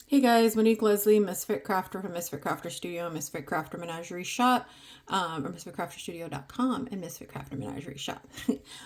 Hey guys, Monique Leslie, Misfit Crafter from Misfit Crafter Studio, Misfit Crafter Menagerie Shop, or misfitcrafterstudio.com and Misfit Crafter Menagerie Shop.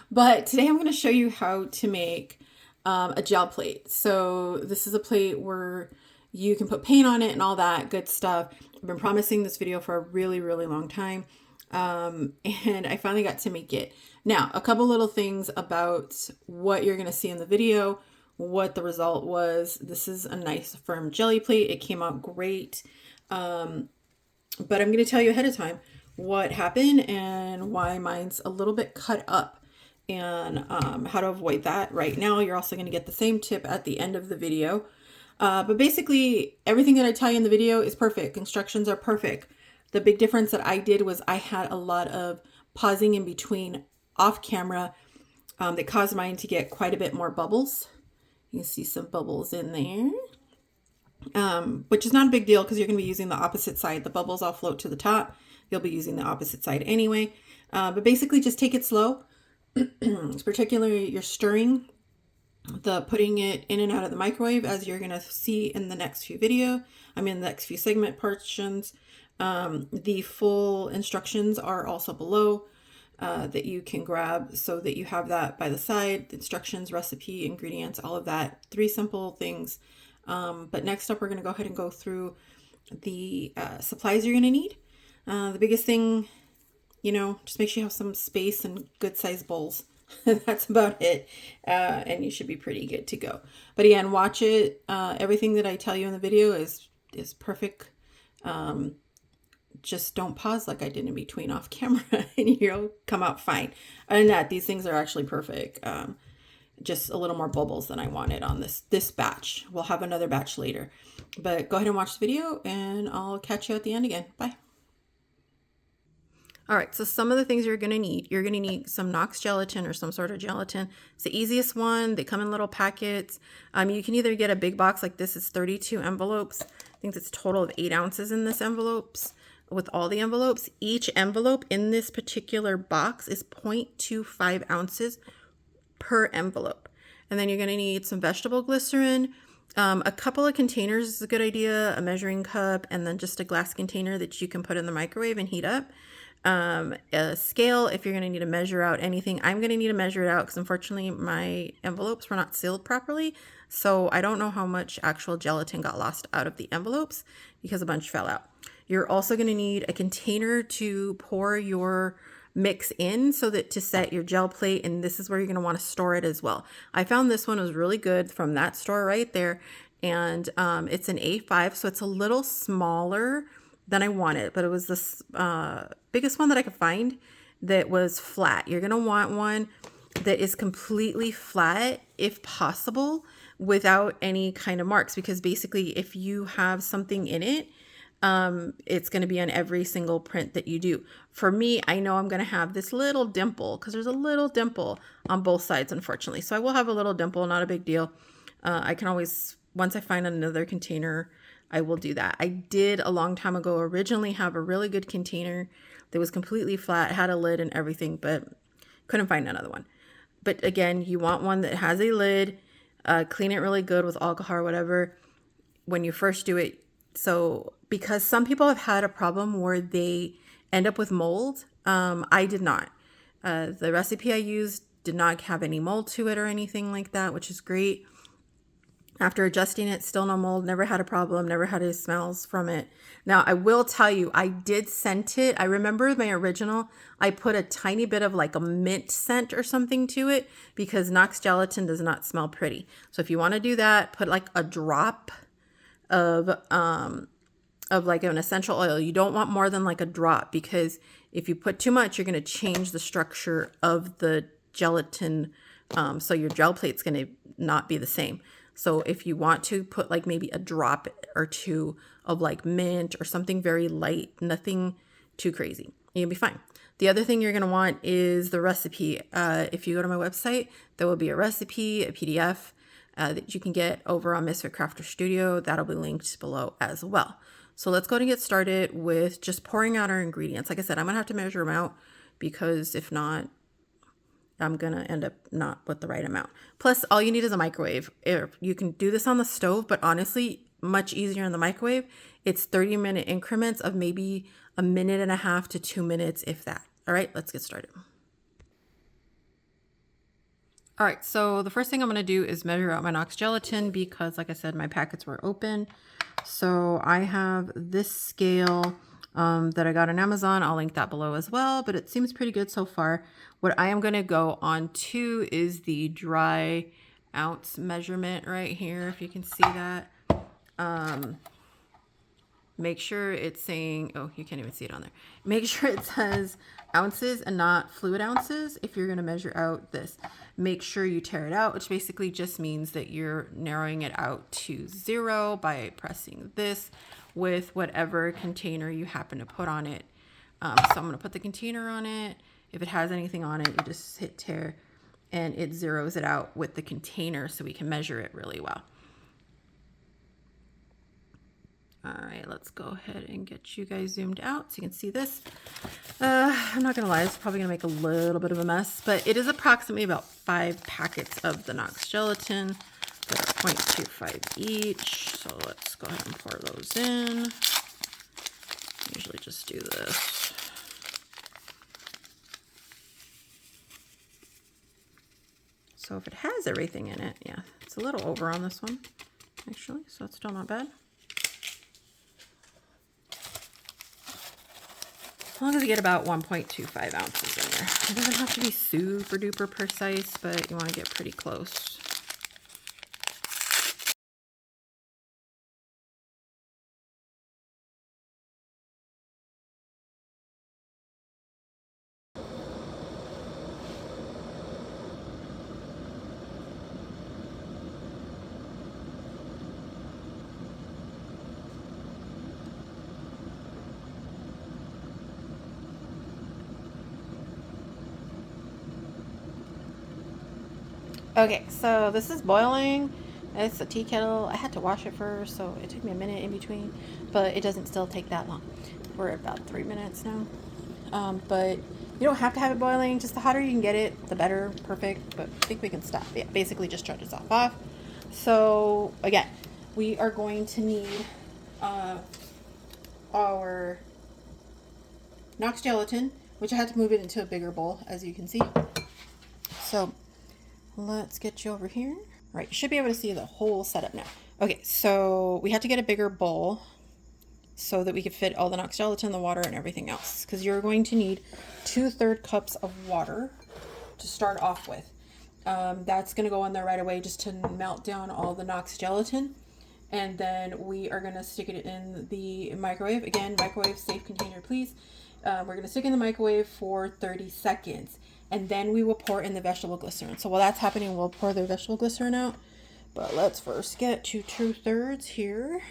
But today I'm going to show you how to make a gel plate. So this is a plate where you can put paint on it and all that good stuff. I've been promising this video for a really long time. And I finally got to make it. Now, a couple little things about what you're going to see in the video, what the result was. This is a nice firm jelly plate. It came out great. But I'm going to tell you ahead of time what happened and why mine's a little bit cut up and how to avoid that right now. You're also going to get the same tip at the end of the video. But basically, everything that I tell you in the video is perfect. Instructions are perfect. The big difference that I did was I had a lot of pausing in between off camera that caused mine to get quite a bit more bubbles. You can see some bubbles in there, which is not a big deal because you're going to be using the opposite side. The bubbles all float to the top. You'll be using the opposite side anyway. But basically just take it slow. Particularly you're stirring, putting it in and out of the microwave, as you're going to see in the next few the next few segment portions. The full instructions are also below. That you can grab so that you have that by the side, the instructions, recipe, ingredients, all of that. 3 simple things. But next up, we're going to go ahead and go through the supplies you're going to need. The biggest thing, just make sure you have some space and good sized bowls. That's about it. And you should be pretty good to go. But again, watch it. Everything that I tell you in the video is perfect. Just don't pause like I did in between off camera and you'll come out fine. Other than that, these things are actually perfect. Just a little more bubbles than I wanted on this batch. We'll have another batch later. But go ahead and watch the video and I'll catch you at the end again. Bye. All right, so some of the things you're going to need. You're going to need some Knox gelatin or some sort of gelatin. It's the easiest one. They come in little packets. You can either get a big box like this. It's 32 envelopes. I think it's a total of 8 ounces in this envelopes. With all the envelopes, each envelope in this particular box is 0.25 ounces per envelope. And then you're going to need some vegetable glycerin, a couple of containers is a good idea, a measuring cup, and then just a glass container that you can put in the microwave and heat up. A scale if you're going to need to measure out anything. I'm going to need to measure it out because unfortunately my envelopes were not sealed properly. So I don't know how much actual gelatin got lost out of the envelopes because a bunch fell out. You're also going to need a container to pour your mix in so that to set your gel plate, and this is where you're going to want to store it as well. I found this one was really good from that store right there, and it's an A5, so it's a little smaller than I wanted, but it was this biggest one that I could find that was flat. You're going to want one that is completely flat if possible without any kind of marks, because basically if you have something in it, it's going to be on every single print that you do. For me, I know I'm going to have this little dimple because there's a little dimple on both sides, unfortunately. So I will have a little dimple, not a big deal. I can always, once I find another container, I will do that. I did a long time ago originally have a really good container that was completely flat, had a lid and everything, but couldn't find another one. But again, you want one that has a lid, clean it really good with alcohol or whatever when you first do it. So because some people have had a problem where they end up with mold, I did not. The recipe I used did not have any mold to it or anything like that, which is great. After adjusting it, still no mold, never had a problem, never had any smells from it. Now, I will tell you, I did scent it. I remember my original, I put a tiny bit of like a mint scent or something to it because Knox gelatin does not smell pretty. So if you want to do that, put like a drop of like an essential oil. You don't want more than like a drop because if you put too much, you're going to change the structure of the gelatin. So your gel plate's going to not be the same. So if you want to put like maybe a drop or 2 of like mint or something very light, nothing too crazy, you'll be fine. The other thing you're going to want is the recipe. If you go to my website, there will be a recipe, a PDF that you can get over on Misfit Crafter Studio. That'll be linked below as well. So let's go ahead and get started with just pouring out our ingredients. Like I said, I'm going to have to measure them out because if not, I'm going to end up not with the right amount. Plus, all you need is a microwave. You can do this on the stove, but honestly, much easier in the microwave. It's 30-minute increments of maybe a minute and a half to 2 minutes, if that. All right, let's get started. All right, so the first thing I'm going to do is measure out my Knox gelatin because, like I said, my packets were open. So I have this scale that I got on Amazon. I'll link that below as well, but it seems pretty good so far. What I am going to go on to is the dry ounce measurement right here, if you can see that. Make sure it's saying, oh, you can't even see it on there. Make sure it says ounces and not fluid ounces if you're going to measure out this. Make sure you tear it out, which basically just means that you're narrowing it out to 0 by pressing this with whatever container you happen to put on it. So I'm going to put the container on it. If it has anything on it, you just hit tear and it zeroes it out with the container so we can measure it really well. All right, let's go ahead and get you guys zoomed out so you can see this. I'm not gonna lie, it's probably gonna make a little bit of a mess, but it is approximately about 5 packets of the Knox gelatin that are 0.25 each. So let's go ahead and pour those in. I usually just do this. So if it has everything in it, yeah, it's a little over on this one, actually, so it's still not bad. As long as you get about 1.25 ounces in there. It doesn't have to be super duper precise, but you want to get pretty close. Okay, so this is boiling. It's a tea kettle. I had to wash it first, so it took me a minute in between, but it doesn't still take that long. We're at about 3 minutes now. But you don't have to have it boiling. Just the hotter you can get it, the better. Perfect. But I think we can stop. Yeah, basically just shut this off. So again, we are going to need our Knox gelatin, which I had to move it into a bigger bowl, as you can see. So let's get you over here. All right, you should be able to see the whole setup now. Okay, so we had to get a bigger bowl so that we could fit all the Knox gelatin, the water, and everything else. Because you're going to need 2/3 cups of water to start off with. That's going to go in there right away just to melt down all the Knox gelatin. And then we are going to stick it in the microwave. Again, microwave safe container, please. We're going to stick it in the microwave for 30 seconds. And then we will pour in the vegetable glycerin. So while that's happening, we'll pour the vegetable glycerin out. But let's first get to 2/3 here.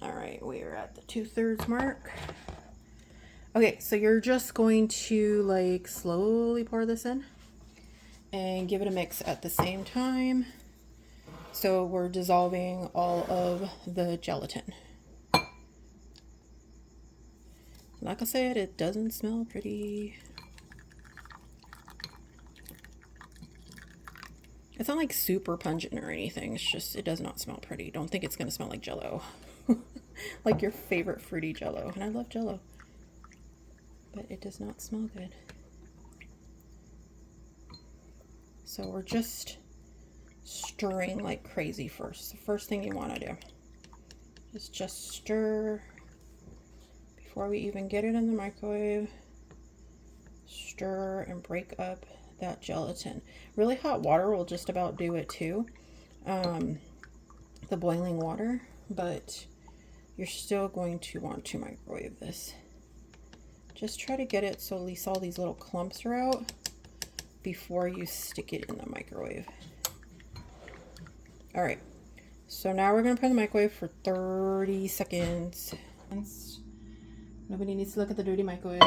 All right, we are at the 2/3 mark. Okay, so you're just going to like slowly pour this in and give it a mix at the same time. So we're dissolving all of the gelatin. Like I said, it doesn't smell pretty. It's not like super pungent or anything. It's just, it does not smell pretty. Don't think it's going to smell like Jell-O. Like your favorite fruity Jell-O. And I love Jell-O. But it does not smell good. So we're just stirring like crazy first. The first thing you want to do is just stir before we even get it in the microwave. Stir and break up that gelatin. Really hot water will just about do it too. The boiling water, but you're still going to want to microwave this. Just try to get it so at least all these little clumps are out before you stick it in the microwave. All right, so now we're gonna put it in the microwave for 30 seconds. Nobody needs to look at the dirty microwave.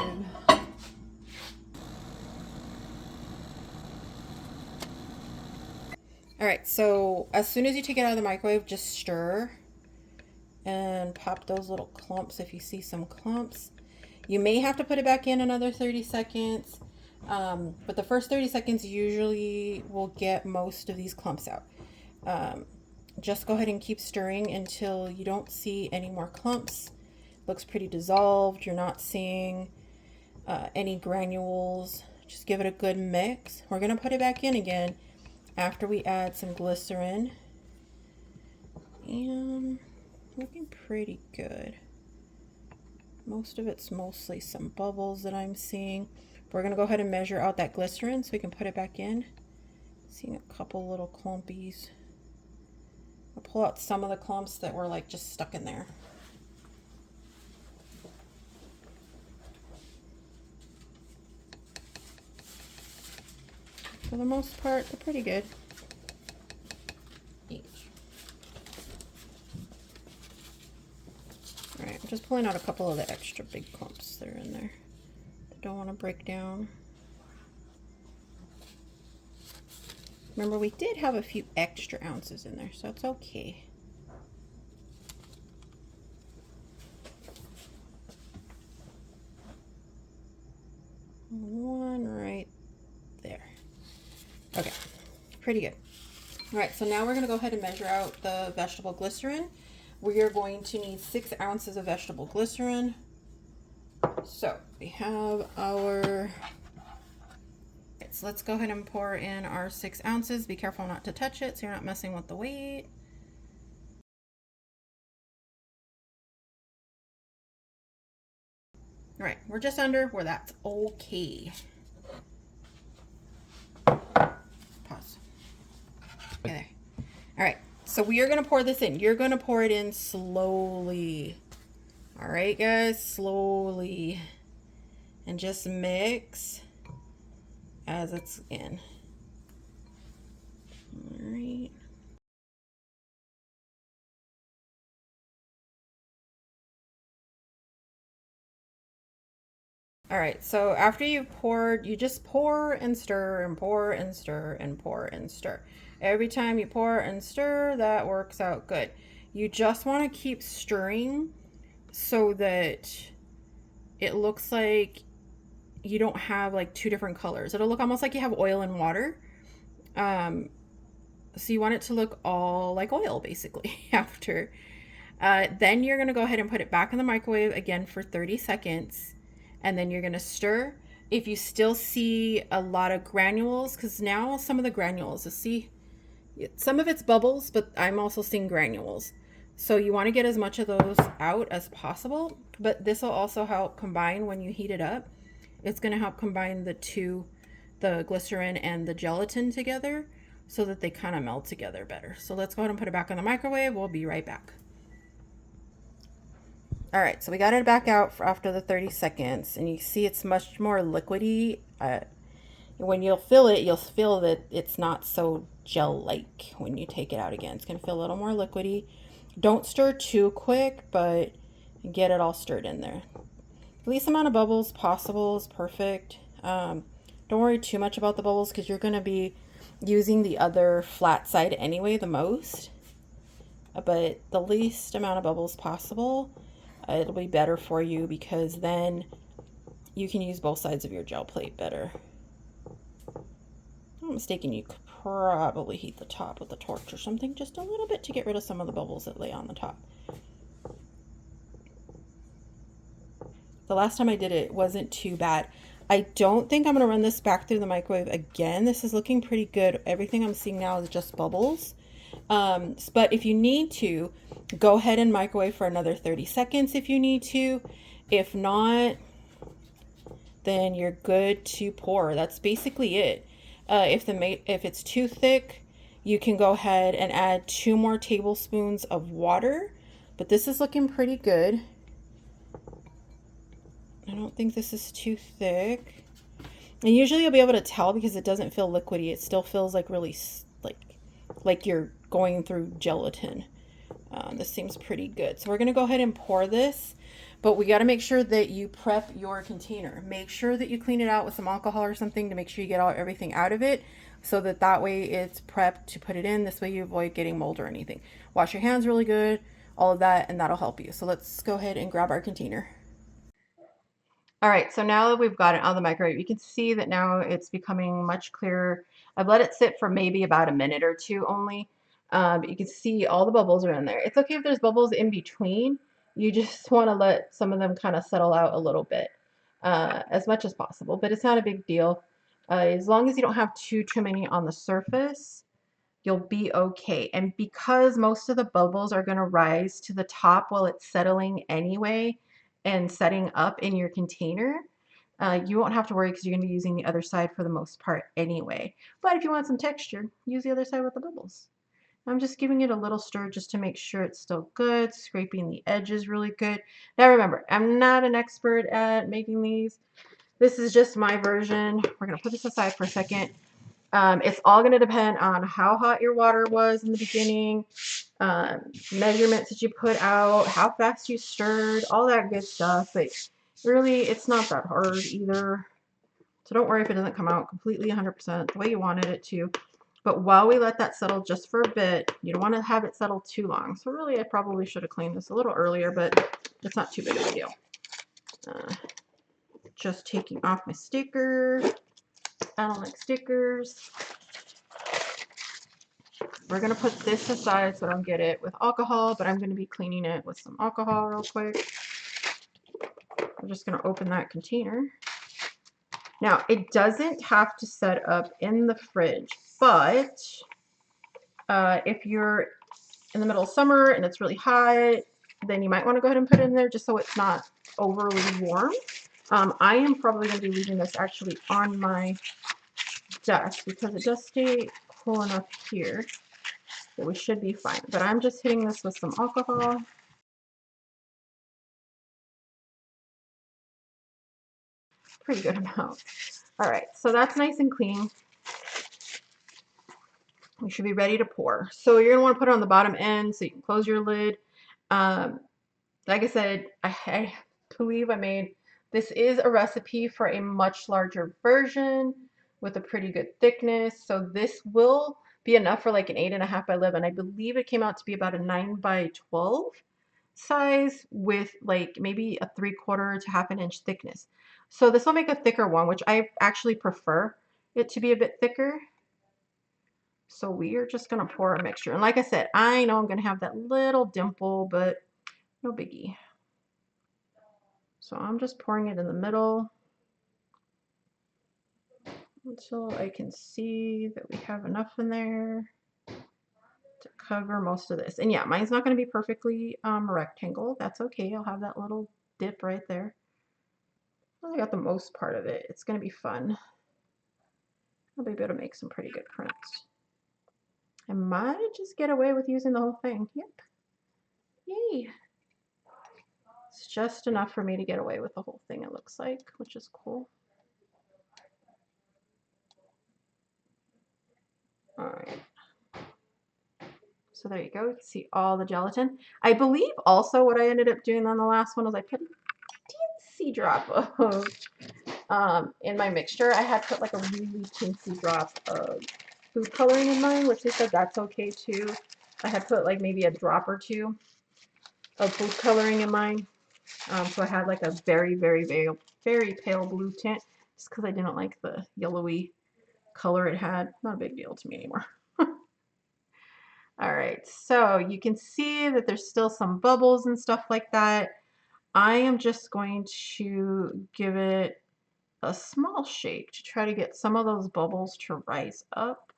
All right, so as soon as you take it out of the microwave, just stir and pop those little clumps if you see some clumps. You may have to put it back in another 30 seconds, But the first 30 seconds usually will get most of these clumps out. Just go ahead and keep stirring until you don't see any more clumps. Looks pretty dissolved. You're not seeing any granules. Just give it a good mix. We're going to put it back in again after we add some glycerin. And looking pretty good. Most of it's mostly some bubbles that I'm seeing. We're going to go ahead and measure out that glycerin so we can put it back in. Seeing a couple little clumpies. I'll pull out some of the clumps that were like just stuck in there. For the most part, they're pretty good. Alright, I'm just pulling out a couple of the extra big clumps that are in there. I don't want to break down. Remember, we did have a few extra ounces in there, so it's okay. One right there. Okay, pretty good. All right, so now we're going to go ahead and measure out the vegetable glycerin. We are going to need 6 ounces of vegetable glycerin. So we have our... So let's go ahead and pour in our 6 ounces. Be careful not to touch it so you're not messing with the weight. All right, we're just under where that's okay. Pause. Okay, there. All right, so we are going to pour this in. You're going to pour it in slowly. All right, guys, slowly. And just mix as it's in. All right. All right, so after you've poured, you just pour and stir and pour and stir and pour and stir. Every time you pour and stir, that works out good. You just want to keep stirring so that it looks like you don't have like 2 different colors. It'll look almost like you have oil and water. So you want it to look all like oil basically after. Then you're going to go ahead and put it back in the microwave again for 30 seconds. And then you're going to stir. If you still see a lot of granules, because now some of the granules, you see, some of it's bubbles, but I'm also seeing granules. So you want to get as much of those out as possible. But this will also help combine when you heat it up. It's going to help combine the glycerin and the gelatin together so that they kind of melt together better. So let's go ahead and put it back in the microwave. We'll be right back. All right, so we got it back out for after the 30 seconds, and you see it's much more liquidy. When you'll feel that it's not so gel-like when you take it out again. It's going to feel a little more liquidy. Don't stir too quick, but get it all stirred in there. The least amount of bubbles possible is perfect. Don't worry too much about the bubbles because you're going to be using the other flat side anyway the most. But the least amount of bubbles possible, it'll be better for you because then you can use both sides of your gel plate better. If I'm not mistaken, you could probably heat the top with a torch or something just a little bit to get rid of some of the bubbles that lay on the top. The last time I did it wasn't too bad. I don't think I'm going to run this back through the microwave again. This is looking pretty good. Everything I'm seeing now is just bubbles. But if you need to, go ahead and microwave for another 30 seconds if you need to. If not, then you're good to pour. That's basically it. If it's too thick, you can go ahead and add 2 more tablespoons of water. But this is looking pretty good. I don't think this is too thick. And usually you'll be able to tell because it doesn't feel liquidy. It still feels like really like you're going through gelatin. This seems pretty good. So we're going to go ahead and pour this, but we got to make sure that you prep your container. Make sure that you clean it out with some alcohol or something to make sure you get everything out of it so that way it's prepped to put it in. This way you avoid getting mold or anything. Wash your hands really good, all of that, and that'll help you. So let's go ahead and grab our container. All right, so now that we've got it out of the microwave, you can see that now it's becoming much clearer. I've let it sit for maybe about a minute or two only, but you can see all the bubbles are in there. It's okay if there's bubbles in between. You just want to let some of them kind of settle out a little bit, as much as possible, but it's not a big deal. As long as you don't have too many on the surface, you'll be okay. And because most of the bubbles are going to rise to the top while it's settling anyway and setting up in your container, you won't have to worry because you're going to be using the other side for the most part anyway. But if you want some texture, use the other side with the bubbles. I'm just giving it a little stir just to make sure it's still good, scraping the edges really good. Now remember, I'm not an expert at making these. This is just my version. We're going to put this aside for a second. It's all going to depend on how hot your water was in the beginning, measurements that you put out, how fast you stirred, all that good stuff. But really, it's not that hard either. So don't worry if it doesn't come out completely 100% the way you wanted it to. But while we let that settle just for a bit, you don't want to have it settle too long. So really, I probably should have cleaned this a little earlier, but it's not too big of a deal. Just taking off my sticker. I don't like stickers. We're going to put this aside so I don't get it with alcohol, but I'm going to be cleaning it with some alcohol real quick. I'm just going to open that container. Now, it doesn't have to set up in the fridge, but if you're in the middle of summer and it's really hot, then you might want to go ahead and put it in there just so it's not overly warm. I am probably going to be leaving this actually on my desk because it does stay cool enough here that we should be fine. But I'm just hitting this with some alcohol. Pretty good amount. All right, so that's nice and clean. We should be ready to pour. So you're gonna want to put it on the bottom end so you can close your lid. Like I said, I believe I made, this is a recipe for a much larger version with a pretty good thickness. So this will be enough for like an 8.5 by 11. I believe it came out to be about a 9 by 12 size with like maybe a 3/4 to half an inch thickness. So this will make a thicker one, which I actually prefer it to be a bit thicker. So we are just going to pour a mixture. And like I said, I know I'm going to have that little dimple, but no biggie. So I'm just pouring it in the middle until I can see that we have enough in there to cover most of this. And yeah, mine's not going to be perfectly rectangle. That's okay. I'll have that little dip right there. I got the most part of it. It's going to be fun. I'll be able to make some pretty good prints. I might just get away with using the whole thing. Yep. Yay. It's just enough for me to get away with the whole thing, it looks like, which is cool. All right. So there you go. You can see all the gelatin. I believe also what I ended up doing on the last one was I put a teensy drop of in my mixture. I had put like a really teensy drop of food coloring in mine, which they said that's okay too. I had put like maybe a drop or two of food coloring in mine. So I had like a very, very, very, very pale blue tint just because I didn't like the yellowy color it had. Not a big deal to me anymore. All right, so you can see that there's still some bubbles and stuff like that. I am just going to give it a small shake to try to get some of those bubbles to rise up.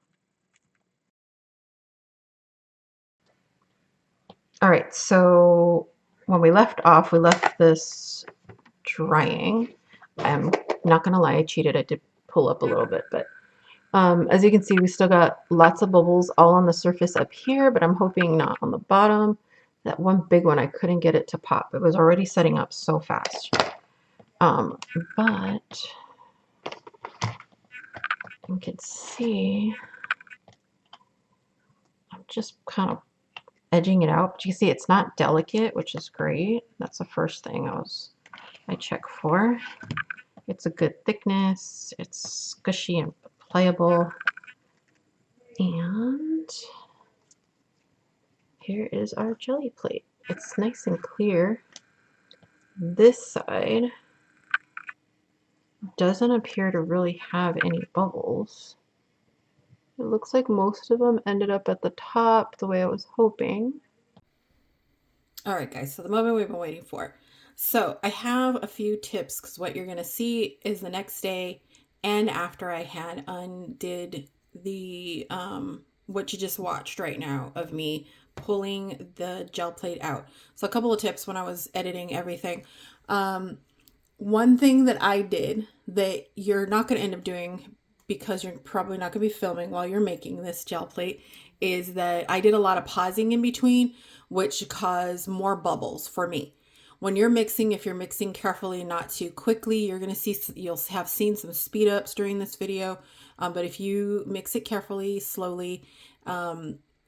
All right, so when we left off, we left this drying. I'm not gonna lie, I cheated. I did pull up a little bit, but as you can see, we still got lots of bubbles all on the surface up here, but I'm hoping not on the bottom. That one big one, I couldn't get it to pop. It was already setting up so fast. But you can see, I'm just kind of edging it out. But you can see it's not delicate, which is great. That's the first thing I check for. It's a good thickness. It's squishy and pliable. And here is our jelly plate. It's nice and clear. This side doesn't appear to really have any bubbles. It looks like most of them ended up at the top the way I was hoping. All right, guys, so the moment we've been waiting for. So I have a few tips because what you're going to see is the next day and after I had undid the, what you just watched right now of me pulling the gel plate out. So a couple of tips when I was editing everything. One thing that I did that you're not going to end up doing because you're probably not going to be filming while you're making this gel plate is that I did a lot of pausing in between, which caused more bubbles for me. When you're mixing, if you're mixing carefully, not too quickly, you're going to see, you'll have seen some speed ups during this video. But if you mix it carefully, slowly,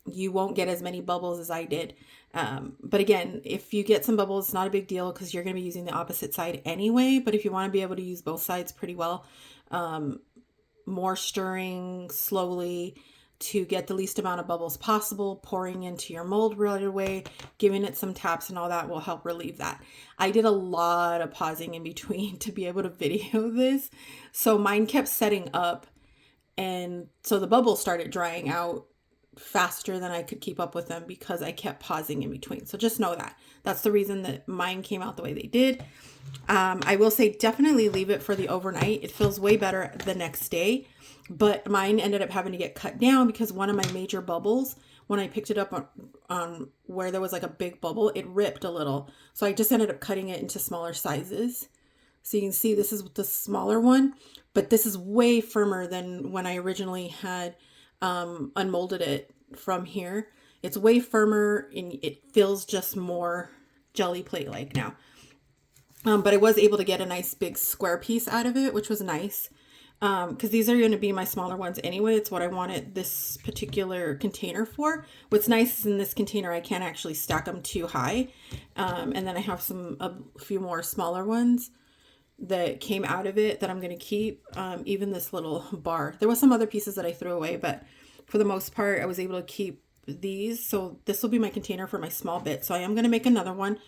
you won't get as many bubbles as I did. But again, if you get some bubbles, it's not a big deal because you're going to be using the opposite side anyway. But if you want to be able to use both sides pretty well, more stirring slowly to get the least amount of bubbles possible, pouring into your mold right away, giving it some taps and all that will help relieve that. I did a lot of pausing in between to be able to video this. So mine kept setting up, and so the bubbles started drying out faster than I could keep up with them because I kept pausing in between. So just know that. That's the reason that mine came out the way they did. I will say definitely leave it for the overnight. It feels way better the next day, but mine ended up having to get cut down because one of my major bubbles, when I picked it up on where there was like a big bubble, it ripped a little. So I just ended up cutting it into smaller sizes. So you can see this is the smaller one, but this is way firmer than when I originally had unmolded it from here. It's way firmer and it feels just more jelly plate like now. But I was able to get a nice big square piece out of it, which was nice. Because these are going to be my smaller ones anyway. It's what I wanted this particular container for. What's nice is in this container, I can't actually stack them too high. And then I have a few more smaller ones that came out of it that I'm going to keep. Even this little bar. There was some other pieces that I threw away, but for the most part, I was able to keep these. So this will be my container for my small bit. So I am going to make another one.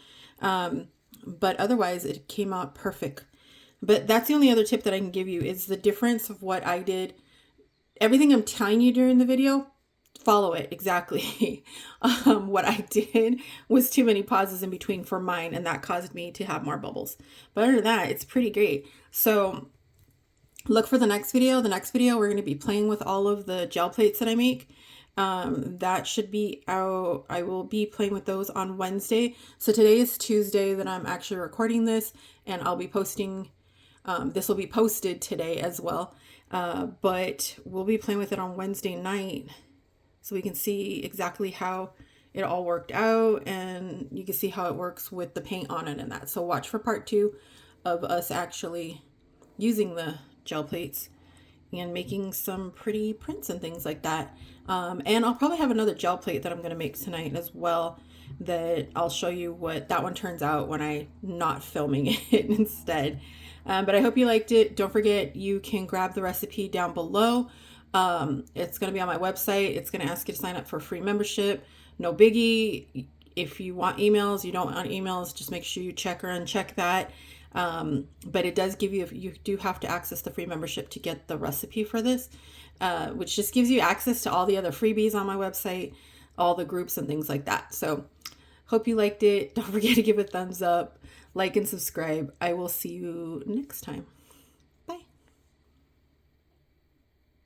But otherwise it came out perfect. But that's the only other tip that I can give you is the difference of what I did. Everything I'm telling you during the video, follow it exactly. What I did was too many pauses in between for mine, and that caused me to have more bubbles. But other than that, it's pretty great. So look for the next video. The next video, we're going to be playing with all of the gel plates that I make. That should be out. I will be playing with those on Wednesday. So today is Tuesday that I'm actually recording this, and I'll be posting, this will be posted today as well. But we'll be playing with it on Wednesday night so we can see exactly how it all worked out, and you can see how it works with the paint on it and that. So watch for part 2 of us actually using the gel plates and making some pretty prints and things like that. And I'll probably have another gel plate that I'm going to make tonight as well that I'll show you what that one turns out when I'm not filming it instead. But I hope you liked it. Don't forget, you can grab the recipe down below. It's going to be on my website. It's going to ask you to sign up for a free membership. No biggie. If you want emails, you don't want emails, just make sure you check or uncheck that. But it does give you, you do have to access the free membership to get the recipe for this, which just gives you access to all the other freebies on my website, all the groups and things like that. So hope you liked it. Don't forget to give a thumbs up, like, and subscribe. I will see you next time.